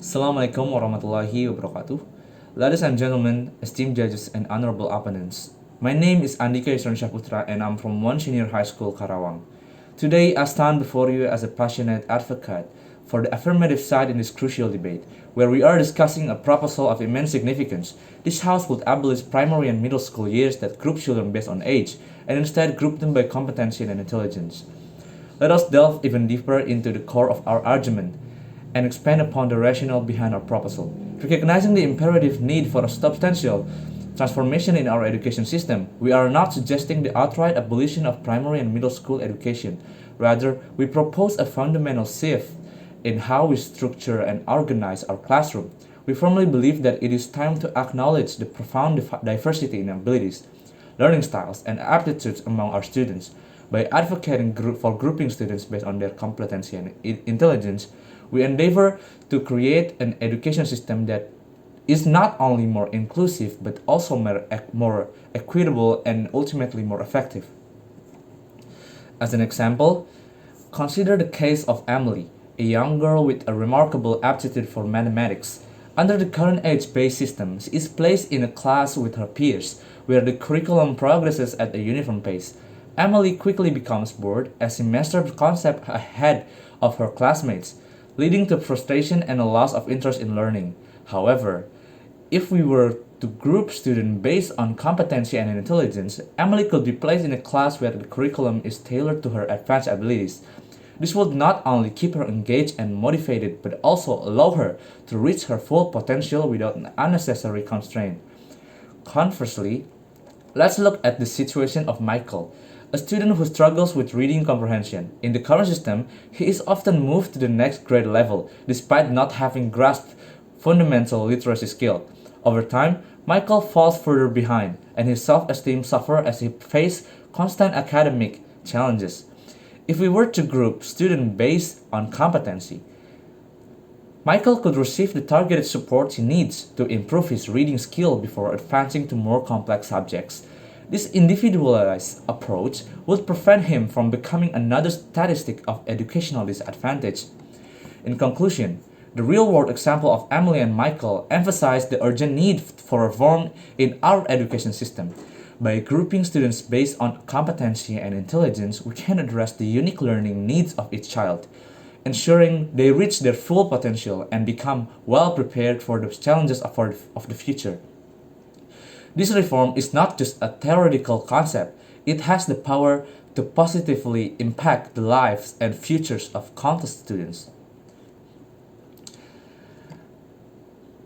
Assalamualaikum warahmatullahi wabarakatuh. Ladies and gentlemen, esteemed judges and honorable opponents. My name is Andhika Yusran Putra and I'm from one senior high school, KARAWANG. Today, I stand before you as a passionate advocate for the affirmative side in this crucial debate, where we are discussing a proposal of immense significance. This House would abolish primary and middle school years that group children based on age, and instead group them by competency and intelligence. Let us delve even deeper into the core of our argument and expand upon the rationale behind our proposal. Recognizing the imperative need for a substantial transformation in our education system, we are not suggesting the outright abolition of primary and middle school education. Rather, we propose a fundamental shift in how we structure and organize our classroom. We firmly believe that it is time to acknowledge the profound diversity in abilities, learning styles, and aptitudes among our students. By advocating for grouping students based on their competency and intelligence, we endeavor to create an education system that is not only more inclusive but also more equitable and ultimately more effective. As an example, consider the case of Emily, a young girl with a remarkable aptitude for mathematics. Under the current age-based system, she is placed in a class with her peers, where the curriculum progresses at a uniform pace. Emily quickly becomes bored as she masters the concept ahead of her classmates, leading to frustration and a loss of interest in learning. However, if we were to group students based on competency and intelligence, Emily could be placed in a class where the curriculum is tailored to her advanced abilities. This would not only keep her engaged and motivated, but also allow her to reach her full potential without an unnecessary constraint. Conversely, let's look at the situation of Michael, a student who struggles with reading comprehension. In the current system, he is often moved to the next grade level, despite not having grasped fundamental literacy skill. Over time, Michael falls further behind, and his self-esteem suffers as he faces constant academic challenges. If we were to group students based on competency, Michael could receive the targeted support he needs to improve his reading skill before advancing to more complex subjects. This individualized approach would prevent him from becoming another statistic of educational disadvantage. In conclusion, the real-world example of Emily and Michael emphasized the urgent need for reform in our education system. By grouping students based on competency and intelligence, we can address the unique learning needs of each child, ensuring they reach their full potential and become well prepared for the challenges of the future. This reform is not just a theoretical concept, it has the power to positively impact the lives and futures of countless students.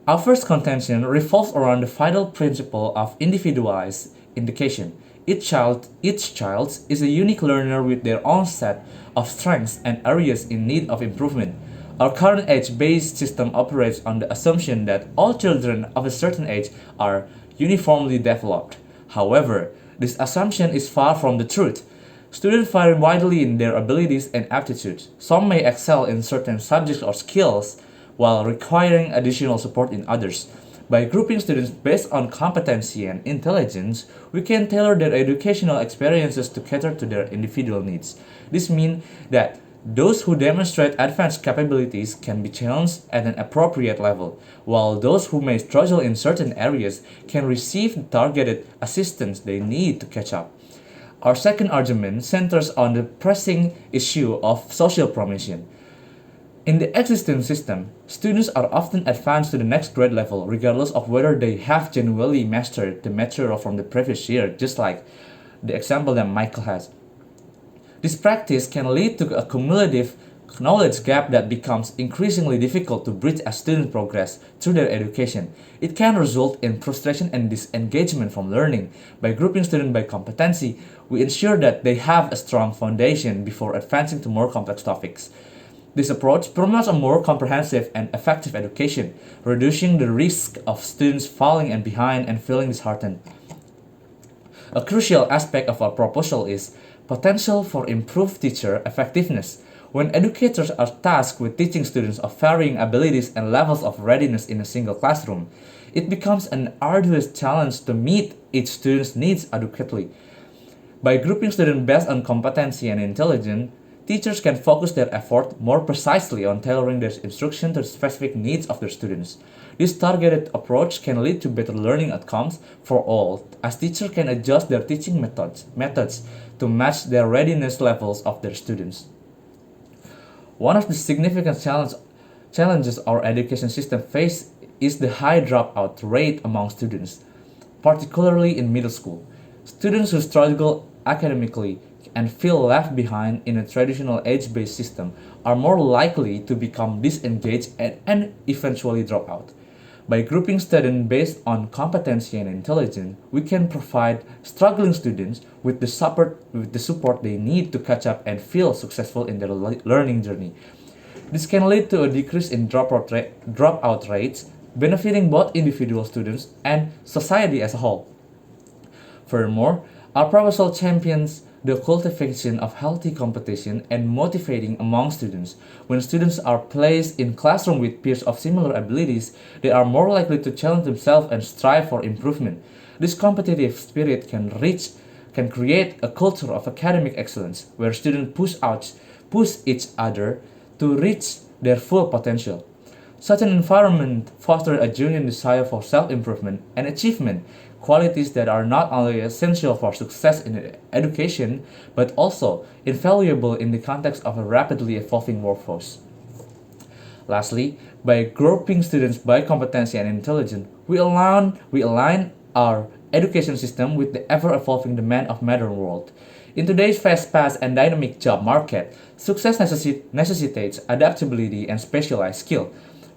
Our first contention revolves around the vital principle of individualized education. Each child is a unique learner with their own set of strengths and areas in need of improvement. Our current age-based system operates on the assumption that all children of a certain age are uniformly developed. However, this assumption is far from the truth. Students vary widely in their abilities and aptitudes. Some may excel in certain subjects or skills, while requiring additional support in others. By grouping students based on competency and intelligence, we can tailor their educational experiences to cater to their individual needs. This means that those who demonstrate advanced capabilities can be challenged at an appropriate level, while those who may struggle in certain areas can receive the targeted assistance they need to catch up. Our second argument centers on the pressing issue of social promotion. In the existing system, students are often advanced to the next grade level regardless of whether they have genuinely mastered the material from the previous year, just like the example that Michael has. This practice can lead to a cumulative knowledge gap that becomes increasingly difficult to bridge as students progress through their education. It can result in frustration and disengagement from learning. By grouping students by competency, we ensure that they have a strong foundation before advancing to more complex topics. This approach promotes a more comprehensive and effective education, reducing the risk of students falling behind and feeling disheartened. A crucial aspect of our proposal is potential for improved teacher effectiveness. When educators are tasked with teaching students of varying abilities and levels of readiness in a single classroom, it becomes an arduous challenge to meet each student's needs adequately. By grouping students based on competency and intelligence, teachers can focus their effort more precisely on tailoring their instruction to the specific needs of their students. This targeted approach can lead to better learning outcomes for all, as teachers can adjust their teaching methods to match their readiness levels of their students. One of the significant challenges our education system faces is the high dropout rate among students, particularly in middle school. Students who struggle academically and feel left behind in a traditional age-based system are more likely to become disengaged and eventually drop out. By grouping students based on competency and intelligence, we can provide struggling students with the support they need to catch up and feel successful in their learning journey. This can lead to a decrease in dropout rates, benefiting both individual students and society as a whole. Furthermore, our proposal champions the cultivation of healthy competition and motivating among students. When students are placed in classroom with peers of similar abilities, they are more likely to challenge themselves and strive for improvement. This competitive spirit can create a culture of academic excellence where students push each other to reach their full potential. Such an environment fosters a genuine desire for self-improvement and achievement, qualities that are not only essential for success in education, but also invaluable in the context of a rapidly evolving workforce. Lastly, by grouping students by competency and intelligence, we align our education system with the ever-evolving demand of modern world. In today's fast-paced and dynamic job market, success necessitates adaptability and specialized skill.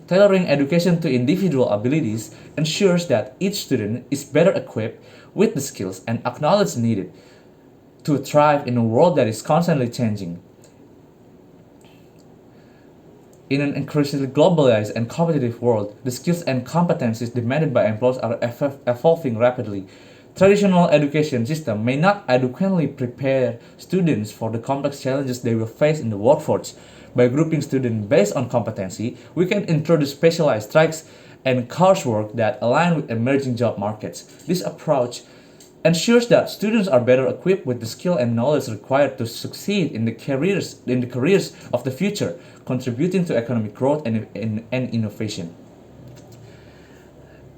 Tailoring education to individual abilities ensures that each student is better equipped with the skills and knowledge needed to thrive in a world that is constantly changing. In an increasingly globalized and competitive world, the skills and competencies demanded by employers are evolving rapidly. Traditional education system may not adequately prepare students for the complex challenges they will face in the workforce. By grouping students based on competency, we can introduce specialized tracks and coursework that align with emerging job markets. This approach ensures that students are better equipped with the skill and knowledge required to succeed in the careers of the future, contributing to economic growth and innovation.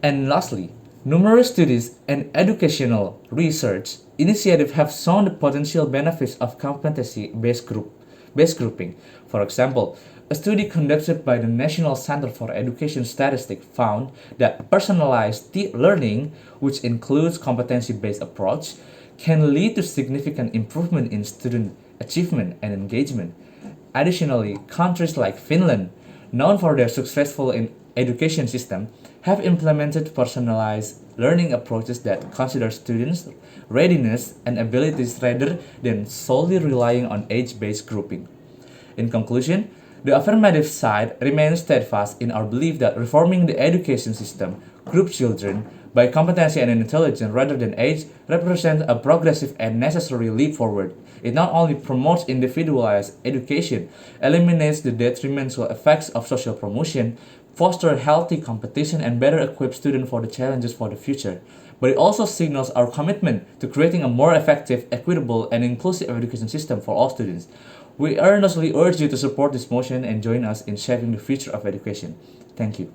And lastly, numerous studies and educational research initiatives have shown the potential benefits of competency-based grouping. For example, a study conducted by the National Center for Education Statistics found that personalized learning, which includes competency-based approach, can lead to significant improvement in student achievement and engagement. Additionally, countries like Finland, known for their successful education system, have implemented personalized learning approaches that consider students' readiness and abilities rather than solely relying on age-based grouping. In conclusion, the affirmative side remains steadfast in our belief that reforming the education system, group children by competency and intelligence rather than age, represents a progressive and necessary leap forward. It not only promotes individualized education, eliminates the detrimental effects of social promotion, fosters healthy competition, and better equips students for the challenges for the future, but it also signals our commitment to creating a more effective, equitable, and inclusive education system for all students. We earnestly urge you to support this motion and join us in shaping the future of education. Thank you.